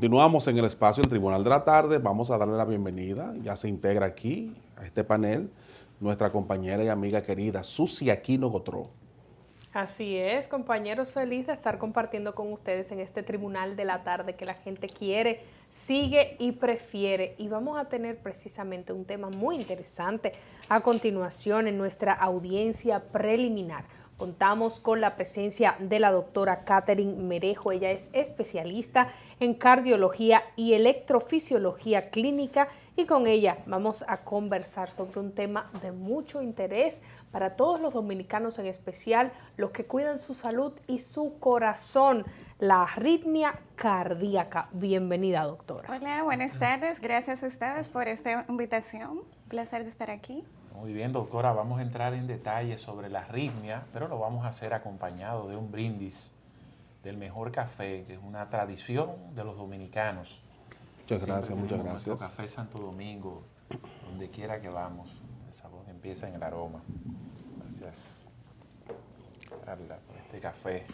Continuamos en el espacio del Tribunal de la Tarde. Vamos a darle la bienvenida. Ya se integra aquí a este panel nuestra compañera y amiga querida, Susi Aquino Gotró. Así es, compañeros, feliz de estar compartiendo con ustedes en este Tribunal de la Tarde que la gente quiere, sigue y prefiere. Y vamos a tener precisamente un tema muy interesante a continuación en nuestra audiencia preliminar. Contamos con la presencia de la doctora Catherine Merejo. Ella es especialista en cardiología y electrofisiología clínica y con ella vamos a conversar sobre un tema de mucho interés para todos los dominicanos, en especial los que cuidan su salud y su corazón, la arritmia cardíaca. Bienvenida, doctora. Hola, buenas tardes. Gracias a ustedes por esta invitación. Un placer de estar aquí. Muy bien, doctora, vamos a entrar en detalles sobre la arritmia, pero lo vamos a hacer acompañado de un brindis del mejor café, que es una tradición de los dominicanos. Muchas gracias, muchas gracias. Nuestro café Santo Domingo, donde quiera que vamos, el sabor empieza en el aroma. Gracias, Carla, por este café.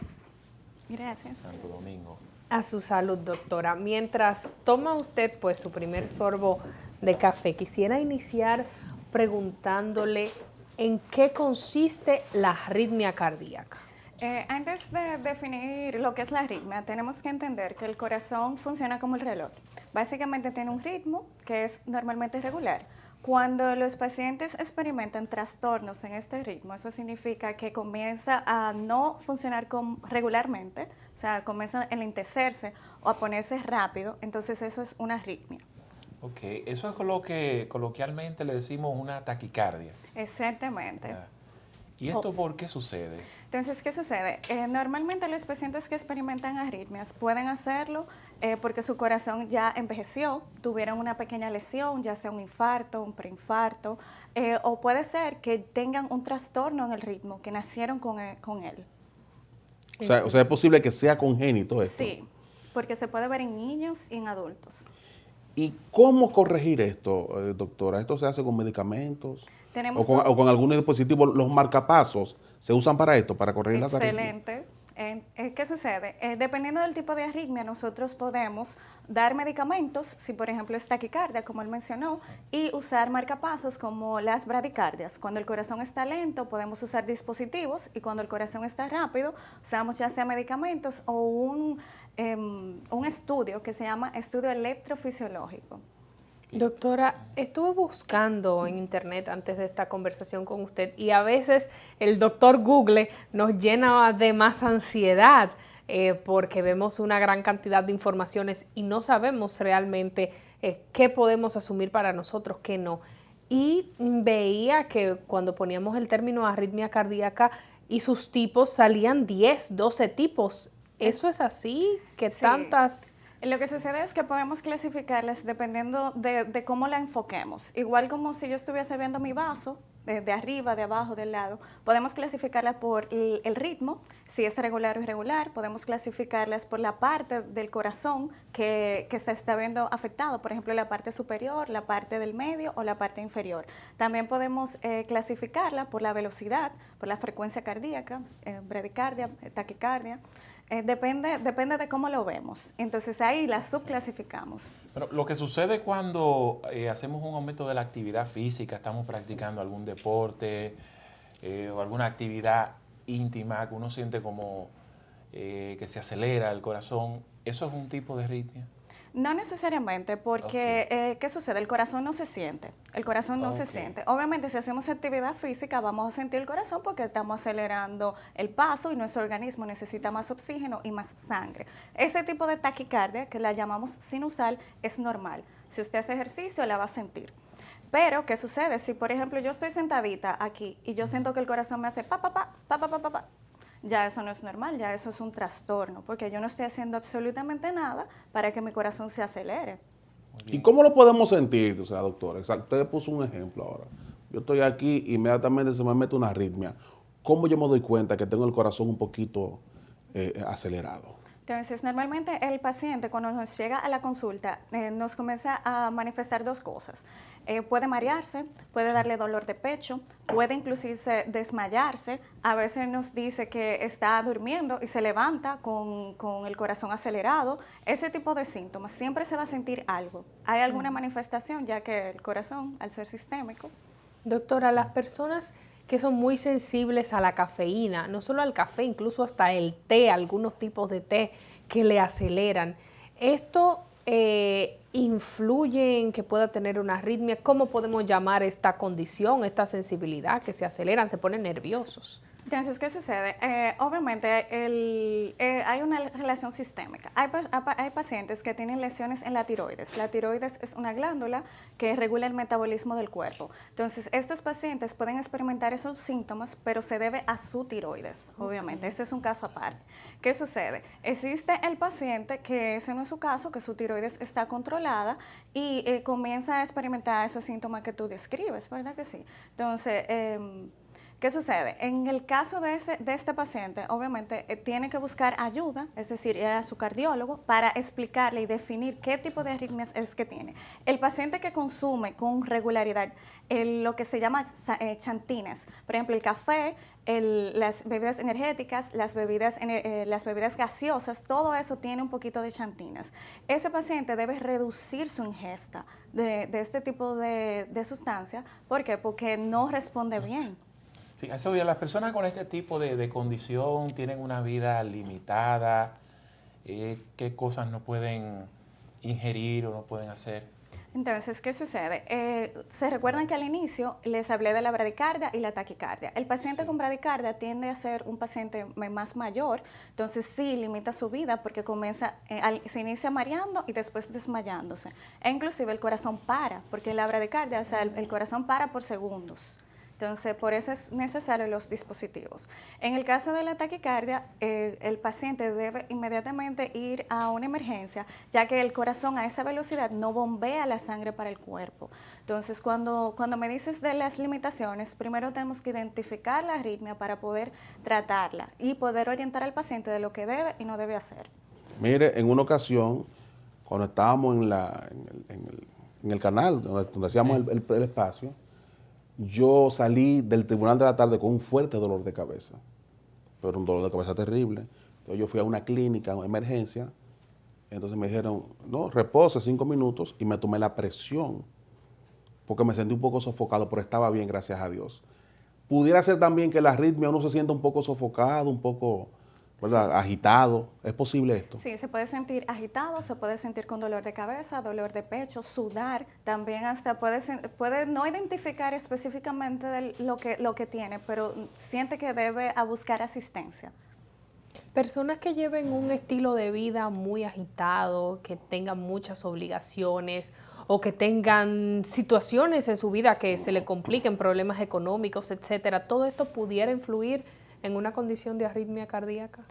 Gracias. Santo Domingo. A su salud, doctora. Mientras toma usted pues su primer sorbo de café, quisiera iniciar preguntándole en qué consiste la arritmia cardíaca. Antes de definir lo que es la arritmia, tenemos que entender que el corazón funciona como el reloj. Básicamente tiene un ritmo que es normalmente regular. Cuando los pacientes experimentan trastornos en este ritmo, eso significa que comienza a no funcionar regularmente, o sea, comienza a enlentecerse o a ponerse rápido, entonces eso es una arritmia. Ok, eso es lo que coloquialmente le decimos una taquicardia. Exactamente. ¿Y esto por qué sucede? Entonces, ¿qué sucede? Normalmente los pacientes que experimentan arritmias pueden hacerlo porque su corazón ya envejeció, tuvieron una pequeña lesión, ya sea un infarto, un preinfarto, o puede ser que tengan un trastorno en el ritmo, que nacieron con él. O sea, es posible que sea congénito esto. Sí, porque se puede ver en niños y en adultos. ¿Y cómo corregir esto, doctora? ¿Esto se hace con medicamentos? ¿O con algún dispositivo? ¿Los marcapasos se usan para esto, para corregir las arritmias? Excelente. ¿Qué sucede? Dependiendo del tipo de arritmia, nosotros podemos dar medicamentos, si por ejemplo es taquicardia, como él mencionó, y usar marcapasos como las bradicardias. Cuando el corazón está lento, podemos usar dispositivos, y cuando el corazón está rápido, usamos ya sea medicamentos o un estudio que se llama estudio electrofisiológico. Doctora, estuve buscando en internet antes de esta conversación con usted y a veces el doctor Google nos llena de más ansiedad porque vemos una gran cantidad de informaciones y no sabemos realmente qué podemos asumir para nosotros, qué no. Y veía que cuando poníamos el término arritmia cardíaca y sus tipos salían 10, 12 tipos. ¿Eso es así? ¿Que sí. tantas...? Lo que sucede es que podemos clasificarlas dependiendo de cómo la enfoquemos. Igual como si yo estuviese viendo mi vaso, de arriba, de abajo, del lado, podemos clasificarlas por el ritmo, si es regular o irregular, podemos clasificarlas por la parte del corazón que se está viendo afectado, por ejemplo, la parte superior, la parte del medio o la parte inferior. También podemos clasificarla por la velocidad, por la frecuencia cardíaca, bradicardia, taquicardia. Depende de cómo lo vemos. Entonces ahí la subclasificamos. Pero lo que sucede cuando hacemos un aumento de la actividad física, estamos practicando algún deporte o alguna actividad íntima que uno siente como que se acelera el corazón, ¿eso es un tipo de arritmia? No necesariamente, porque ¿qué sucede? El corazón no se siente. El corazón no se siente. Obviamente, si hacemos actividad física, vamos a sentir el corazón porque estamos acelerando el paso y nuestro organismo necesita más oxígeno y más sangre. Ese tipo de taquicardia, que la llamamos sinusal, es normal. Si usted hace ejercicio, la va a sentir. Pero, ¿qué sucede? Si, por ejemplo, yo estoy sentadita aquí y yo siento que el corazón me hace pa, pa, pa, pa, pa, pa, pa, pa, ya eso no es normal, ya eso es un trastorno, porque yo no estoy haciendo absolutamente nada para que mi corazón se acelere. ¿Y cómo lo podemos sentir? O sea, doctora, usted puso un ejemplo ahora. Yo estoy aquí, inmediatamente se me mete una arritmia. ¿Cómo yo me doy cuenta que tengo el corazón un poquito acelerado? Entonces, normalmente el paciente cuando nos llega a la consulta nos comienza a manifestar dos cosas. Puede marearse, puede darle dolor de pecho, puede inclusive desmayarse. A veces nos dice que está durmiendo y se levanta con el corazón acelerado. Ese tipo de síntomas. Siempre se va a sentir algo. ¿Hay alguna manifestación? Ya que el corazón, al ser sistémico. Doctora, las personas que son muy sensibles a la cafeína, no solo al café, incluso hasta el té, algunos tipos de té que le aceleran. ¿Esto influye en que pueda tener una arritmia? ¿Cómo podemos llamar esta condición, esta sensibilidad, que se aceleran, se ponen nerviosos? Entonces, ¿qué sucede? Obviamente hay una relación sistémica. Hay pacientes que tienen lesiones en la tiroides. La tiroides es una glándula que regula el metabolismo del cuerpo. Entonces, estos pacientes pueden experimentar esos síntomas, pero se debe a su tiroides, obviamente. Este es un caso aparte. ¿Qué sucede? Existe el paciente que ese no es su caso, que su tiroides está controlada y comienza a experimentar esos síntomas que tú describes, ¿verdad que sí? Entonces, ¿qué sucede? En el caso de este paciente, obviamente, tiene que buscar ayuda, es decir, ir a su cardiólogo para explicarle y definir qué tipo de arritmias es que tiene. El paciente que consume con regularidad lo que se llama chantines, por ejemplo, el café, las bebidas energéticas, las bebidas gaseosas, todo eso tiene un poquito de chantinas. Ese paciente debe reducir su ingesta de este tipo de sustancia. ¿Por qué? Porque no responde bien. Sí, eso bien, las personas con este tipo de condición tienen una vida limitada. ¿Qué cosas no pueden ingerir o no pueden hacer? Entonces, ¿qué sucede? ¿Se recuerdan que al inicio les hablé de la bradicardia y la taquicardia? El paciente con bradicardia tiende a ser un paciente más mayor, entonces sí limita su vida porque se inicia mareando y después desmayándose. E inclusive el corazón para, porque la bradicardia, o sea, el corazón para por segundos. Entonces, por eso es necesario los dispositivos. En el caso de la taquicardia, el paciente debe inmediatamente ir a una emergencia, ya que el corazón a esa velocidad no bombea la sangre para el cuerpo. Entonces, cuando me dices de las limitaciones, primero tenemos que identificar la arritmia para poder tratarla y poder orientar al paciente de lo que debe y no debe hacer. Mire, en una ocasión, cuando estábamos en el canal, donde hacíamos el espacio, yo salí del tribunal de la tarde con un fuerte dolor de cabeza, pero un dolor de cabeza terrible. Entonces yo fui a una clínica, una emergencia, entonces me dijeron, no, repose 5 minutos y me tomé la presión, porque me sentí un poco sofocado, pero estaba bien, gracias a Dios. Pudiera ser también que la arritmia uno se sienta un poco sofocado, un poco, ¿verdad?, agitado. ¿Es posible esto? Sí, se puede sentir agitado, se puede sentir con dolor de cabeza, dolor de pecho, sudar. También hasta puede no identificar específicamente lo que tiene, pero siente que debe buscar asistencia. Personas que lleven un estilo de vida muy agitado, que tengan muchas obligaciones o que tengan situaciones en su vida que se le compliquen, problemas económicos, etcétera, ¿todo esto pudiera influir en una condición de arritmia cardíaca?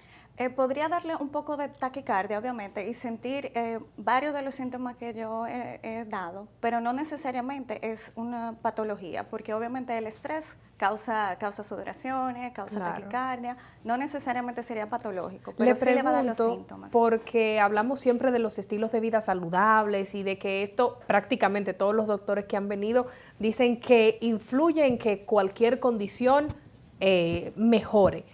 Podría darle un poco de taquicardia, obviamente, y sentir varios de los síntomas que yo he dado, pero no necesariamente es una patología, porque obviamente el estrés causa sudoraciones, causa taquicardia, no necesariamente sería patológico, pero sí le va a dar los síntomas. Porque hablamos siempre de los estilos de vida saludables y de que esto prácticamente todos los doctores que han venido dicen que influye en que cualquier condición mejore.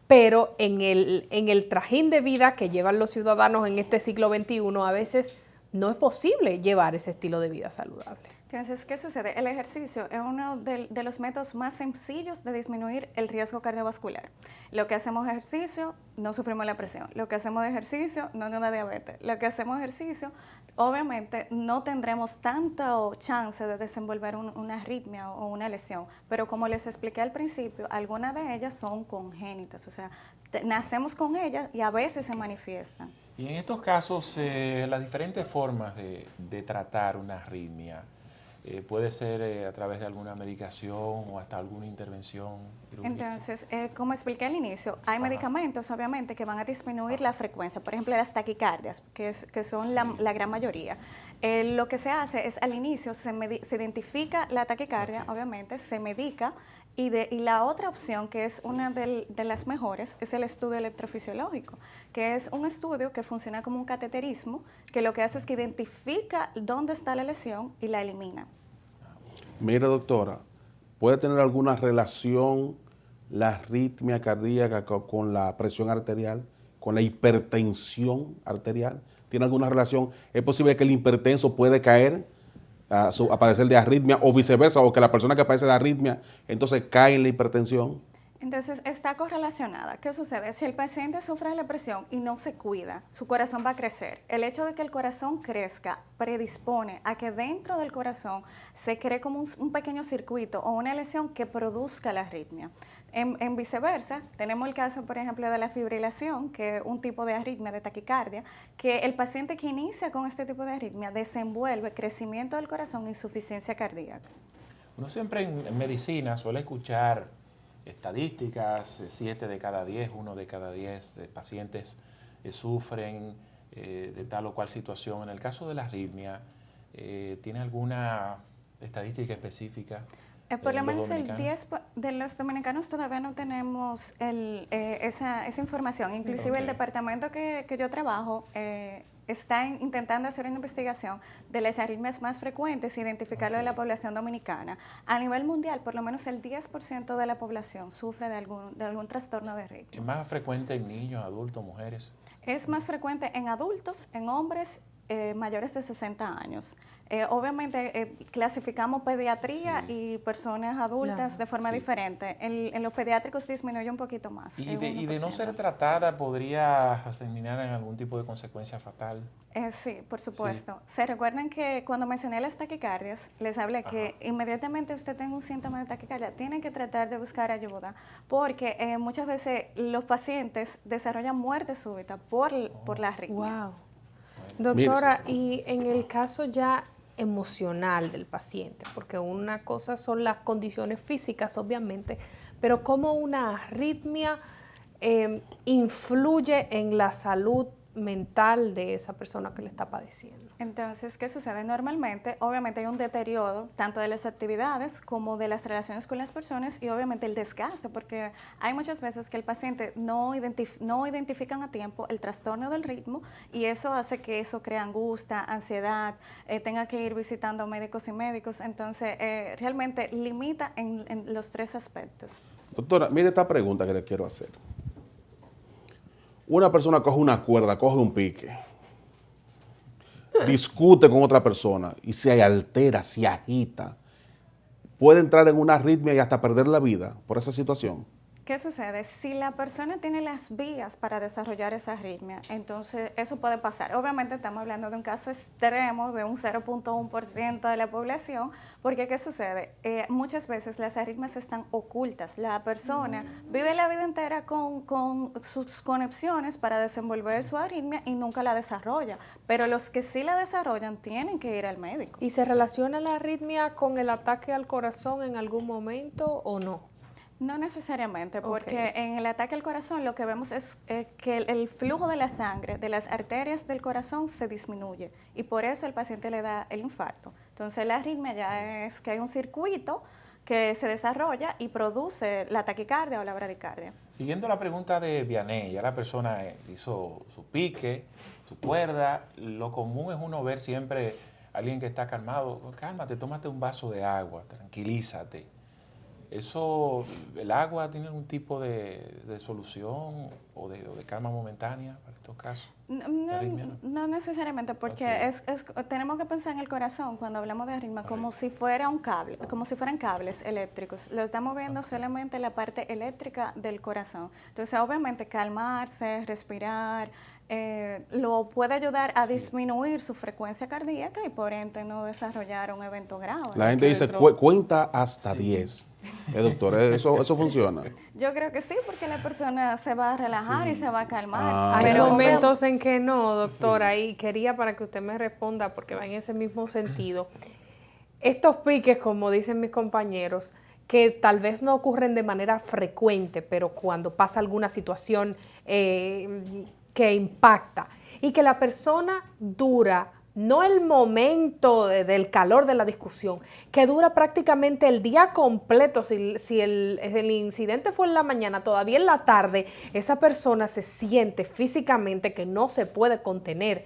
Pero en el trajín de vida que llevan los ciudadanos en este siglo XXI, a veces no es posible llevar ese estilo de vida saludable. Entonces, ¿qué sucede? El ejercicio es uno de los métodos más sencillos de disminuir el riesgo cardiovascular. Lo que hacemos ejercicio, no sufrimos la presión. Lo que hacemos de ejercicio, no nos da diabetes. Lo que hacemos ejercicio, obviamente no tendremos tanto chance de desenvolver una arritmia o una lesión, pero como les expliqué al principio, algunas de ellas son congénitas, o sea, nacemos con ellas y a veces se manifiestan. Y en estos casos, las diferentes formas de tratar una arritmia, puede ser a través de alguna medicación o hasta alguna intervención quirúrgica. Entonces, como expliqué al inicio, hay medicamentos obviamente que van a disminuir la frecuencia, por ejemplo las taquicardias, que son la gran mayoría. Lo que se hace es al inicio se identifica la taquicardia, obviamente, se medica y la otra opción, que es una de las mejores, es el estudio electrofisiológico, que es un estudio que funciona como un cateterismo, que lo que hace es que identifica dónde está la lesión y la elimina. Mire, doctora, ¿puede tener alguna relación la arritmia cardíaca con la presión arterial, con la hipertensión arterial? ¿Tiene alguna relación? ¿Es posible que el hipertenso puede caer a padecer de arritmia o viceversa, o que la persona que padece de arritmia entonces cae en la hipertensión? Entonces, está correlacionada. ¿Qué sucede? Si el paciente sufre de depresión y no se cuida, su corazón va a crecer. El hecho de que el corazón crezca predispone a que dentro del corazón se cree como un pequeño circuito o una lesión que produzca la arritmia. En viceversa, tenemos el caso, por ejemplo, de la fibrilación, que es un tipo de arritmia, de taquicardia, que el paciente que inicia con este tipo de arritmia desenvuelve crecimiento del corazón e insuficiencia cardíaca. Uno siempre en medicina suele escuchar estadísticas, 7 de cada 10, 1 de cada 10 pacientes sufren de tal o cual situación. En el caso de la arritmia, ¿tiene alguna estadística específica? Por lo menos el 10 de los dominicanos todavía no tenemos esa información. Inclusive el departamento que yo trabajo está intentando hacer una investigación de las arritmias más frecuentes e identificarlo de la población dominicana. A nivel mundial, por lo menos el 10% de la población sufre de algún trastorno de ritmo. ¿Es más frecuente en niños, adultos, mujeres? Es más frecuente en adultos, en hombres mayores de 60 años. Obviamente clasificamos pediatría y personas adultas de forma diferente. En los pediátricos disminuye un poquito más. Y de no ser tratada, ¿podría terminar en algún tipo de consecuencia fatal? Sí, por supuesto. Se recuerdan que cuando mencioné las taquicardias, les hablé que inmediatamente usted tenga un síntoma de taquicardia, tiene que tratar de buscar ayuda, porque muchas veces los pacientes desarrollan muerte súbita por la arritmia. Wow. Doctora, y en el caso ya emocional del paciente, porque una cosa son las condiciones físicas, obviamente, pero cómo una arritmia influye en la salud mental de esa persona que le está padeciendo. Entonces, ¿qué sucede? Normalmente, obviamente hay un deterioro tanto de las actividades como de las relaciones con las personas y obviamente el desgaste, porque hay muchas veces que el paciente no identifican a tiempo el trastorno del ritmo y eso hace que eso crea angustia, ansiedad, tenga que ir visitando médicos y médicos, entonces realmente limita en los tres aspectos. Doctora, mire esta pregunta que le quiero hacer. Una persona coge una cuerda, coge un pique, discute con otra persona y se altera, se agita. Puede entrar en una arritmia y hasta perder la vida por esa situación. ¿Qué sucede? Si la persona tiene las vías para desarrollar esa arritmia, entonces eso puede pasar. Obviamente estamos hablando de un caso extremo de un 0.1% de la población, porque ¿qué sucede? Muchas veces las arritmias están ocultas. La persona vive la vida entera con sus conexiones para desenvolver su arritmia y nunca la desarrolla. Pero los que sí la desarrollan tienen que ir al médico. ¿Y se relaciona la arritmia con el ataque al corazón en algún momento o no? No necesariamente, porque en el ataque al corazón lo que vemos es que el flujo de la sangre, de las arterias del corazón se disminuye y por eso el paciente le da el infarto. Entonces la arritmia ya es que hay un circuito que se desarrolla y produce la taquicardia o la bradicardia. Siguiendo la pregunta de Vianney, ya la persona hizo su pique, su cuerda, lo común es uno ver siempre a alguien que está calmado, cálmate, tómate un vaso de agua, tranquilízate. ¿Eso, el agua tiene algún tipo de solución o de calma momentánea para estos casos? No necesariamente, porque tenemos que pensar en el corazón cuando hablamos de arritmia como si fuera un cable, como si fueran cables eléctricos. Lo estamos viendo solamente la parte eléctrica del corazón. Entonces, obviamente, calmarse, respirar, lo puede ayudar a disminuir su frecuencia cardíaca y por ende no desarrollar un evento grave. La gente dice, cuenta hasta 10. Doctor, ¿eso funciona? Yo creo que sí, porque la persona se va a relajar y se va a calmar. Hay momentos en que no, doctora, y quería para que usted me responda, porque va en ese mismo sentido. Estos piques, como dicen mis compañeros, que tal vez no ocurren de manera frecuente, pero cuando pasa alguna situación que impacta y que la persona dura no el momento del calor de la discusión, que dura prácticamente el día completo. Si el incidente fue en la mañana, todavía en la tarde, esa persona se siente físicamente que no se puede contener.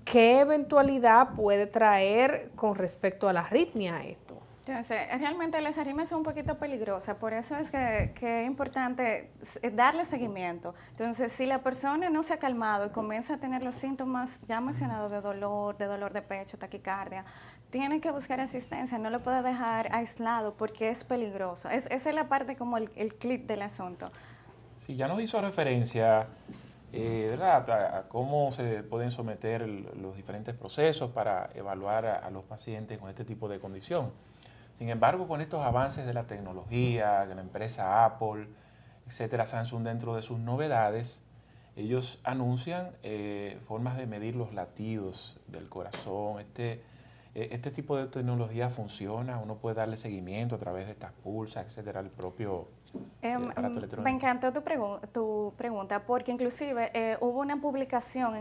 ¿Qué eventualidad puede traer con respecto a la arritmia esto? Entonces, realmente las arritmias son un poquito peligrosas, por eso es que es importante darle seguimiento. Entonces, si la persona no se ha calmado y comienza a tener los síntomas ya mencionados de dolor de pecho, taquicardia, tiene que buscar asistencia, no lo puede dejar aislado porque es peligroso. Esa es la parte como el clic del asunto. Sí, ya nos hizo referencia, ¿verdad?, a cómo se pueden someter los diferentes procesos para evaluar a los pacientes con este tipo de condición. Sin embargo, con estos avances de la tecnología, de la empresa Apple, etcétera, Samsung, dentro de sus novedades, ellos anuncian formas de medir los latidos del corazón. Este tipo de tecnología funciona, uno puede darle seguimiento a través de estas pulsas, etcétera, el propio aparato electrónico. Me encantó tu pregunta, porque inclusive hubo una publicación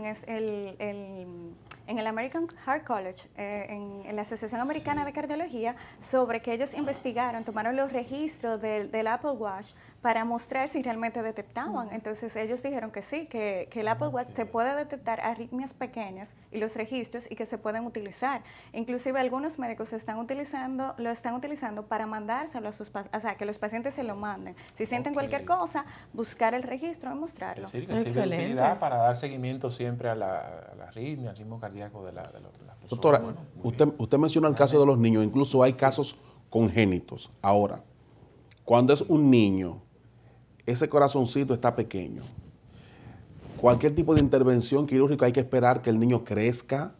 en el American Heart College, en la Asociación Americana de Cardiología, sobre que ellos investigaron, tomaron los registros del Apple Watch para mostrar si realmente detectaban. Entonces ellos dijeron que sí, que el Apple Watch se puede detectar arritmias pequeñas y los registros y que se pueden utilizar. Inclusive algunos médicos lo están utilizando para mandárselo a sus pacientes, o sea, que los pacientes se lo manden. Si sienten cualquier cosa, buscar el registro y mostrarlo. Es decir, que sirve de utilidad para dar seguimiento siempre a la arritmia, al ritmo cardíaco de las personas. Doctora, Bueno, usted menciona el caso de los niños, incluso hay casos congénitos. Ahora, cuando es un niño, ese corazoncito está pequeño. Cualquier tipo de intervención quirúrgica hay que esperar que el niño crezca.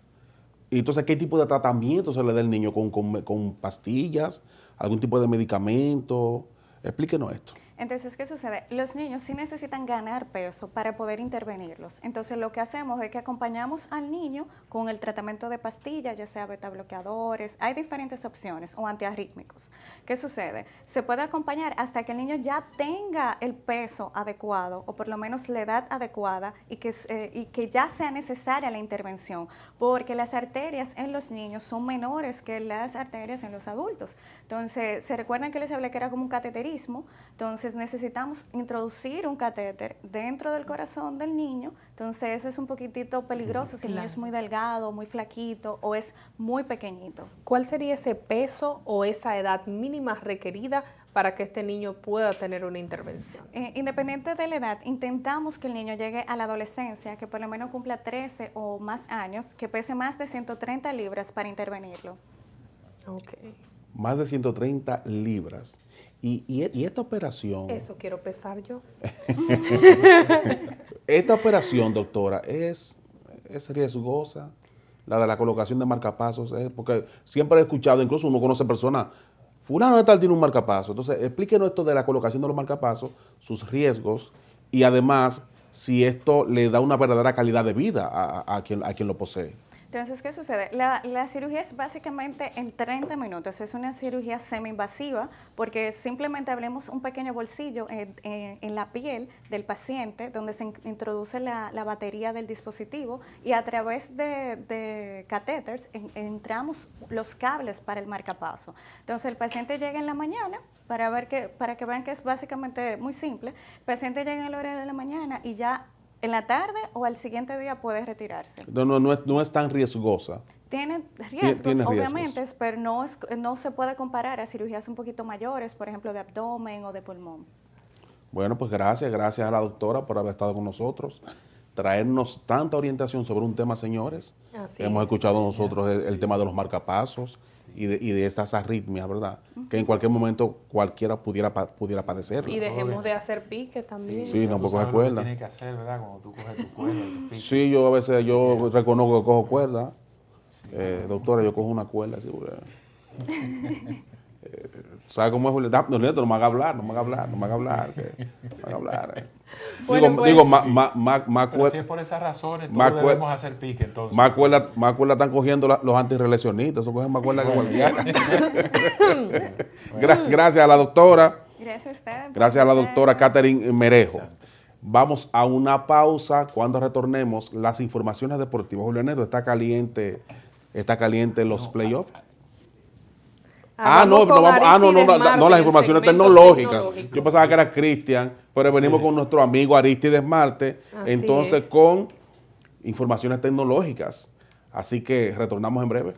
Y entonces, ¿qué tipo de tratamiento se le da al niño? ¿Con pastillas? ¿Algún tipo de medicamento? Explíquenos esto. Entonces, ¿qué sucede? Los niños sí necesitan ganar peso para poder intervenirlos. Entonces, lo que hacemos es que acompañamos al niño con el tratamiento de pastillas, ya sea beta bloqueadores, hay diferentes opciones, o antiarrítmicos. ¿Qué sucede? Se puede acompañar hasta que el niño ya tenga el peso adecuado, o por lo menos la edad adecuada, y que ya sea necesaria la intervención, porque las arterias en los niños son menores que las arterias en los adultos. Entonces, ¿se recuerdan que les hablé que era como un cateterismo? Entonces, necesitamos introducir un catéter dentro del corazón del niño. Entonces, eso es un poquitito peligroso si el niño es muy delgado, muy flaquito o es muy pequeñito. ¿Cuál sería ese peso o esa edad mínima requerida para que este niño pueda tener una intervención? Independiente de la edad, intentamos que el niño llegue a la adolescencia, que por lo menos cumpla 13 o más años, que pese más de 130 libras para intervenirlo. Okay. Más de 130 libras. Y esta operación... Eso quiero pesar yo. Esta operación, doctora, es riesgosa, la de la colocación de marcapasos, porque siempre he escuchado, incluso uno conoce personas, fulano de tal tiene un marcapaso. Entonces, explíquenos esto de la colocación de los marcapasos, sus riesgos, y además, si esto le da una verdadera calidad de vida a quien lo posee. Entonces, ¿qué sucede? La cirugía es básicamente en 30 minutos. Es una cirugía semi-invasiva porque simplemente abrimos un pequeño bolsillo en la piel del paciente donde se introduce la batería del dispositivo y a través de catéteres entramos los cables para el marcapaso. Entonces, el paciente llega en la mañana para que vean que es básicamente muy simple. El paciente llega en el horario de la mañana y ya en la tarde o al siguiente día puede retirarse. No es tan riesgosa. Tiene riesgos, tiene obviamente, pero no se puede comparar a cirugías un poquito mayores, por ejemplo, de abdomen o de pulmón. Bueno, pues gracias a la doctora por haber estado con nosotros, traernos tanta orientación sobre un tema, señores. Así Hemos es. escuchado nosotros el tema de los marcapasos y de estas arritmias, ¿verdad? Que en cualquier momento cualquiera pudiera padecerlo. Y dejemos de hacer pique también. Sí, tú tampoco sabes se lo que cuerda. tienes que hacer, ¿verdad? Cuando tú coges tu cuerda y tu pico. Sí, yo a veces reconozco que cojo cuerda. Doctora, yo cojo una cuerda. Así, porque, ¿sabe cómo es, Julio? No, Neto, no me haga hablar. Bueno, Digo, pues, más Pero si cuerda. es por esas razones, todos Más debemos hacer pique, entonces. Más cuerda están cogiendo los antirrelacionistas, eso cogen más cuerda que cualquiera. Gracias a la doctora. Gracias a usted. Gracias a la doctora Catherine Merejo. Vamos a una pausa. Cuando retornemos, las informaciones deportivas. Julio Neto, está caliente los playoffs. Vamos con Aristides Marte No, en las el informaciones segmento tecnológicas. tecnológico. Yo pensaba que era Cristian, pero venimos con nuestro amigo Aristides Marte, Así entonces es. con informaciones tecnológicas. Así que retornamos en breve.